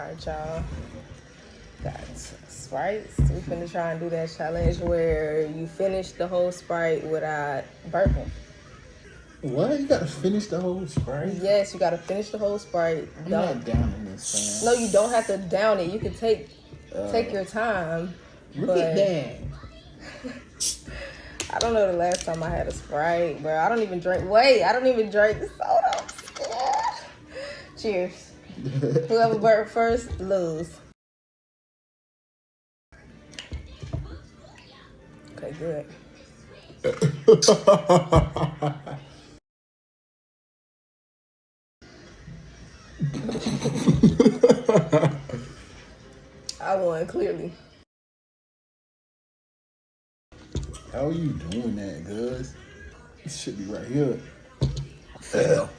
Alright, y'all. Got Sprites. We finna try and do that challenge where you finish the whole Sprite without burping. What? You gotta finish the whole Sprite? Yes, you gotta finish the whole Sprite. I'm not downing this, No, you don't have to down it. You can take your time. Look at that. I don't know the last time I had a Sprite, bro. I don't even drink. Wait, I don't even drink soda. I'm scared. Cheers. Whoever burped first, lose. Okay, good. I won, clearly. How are you doing that, Gus? This should be right here. Fail.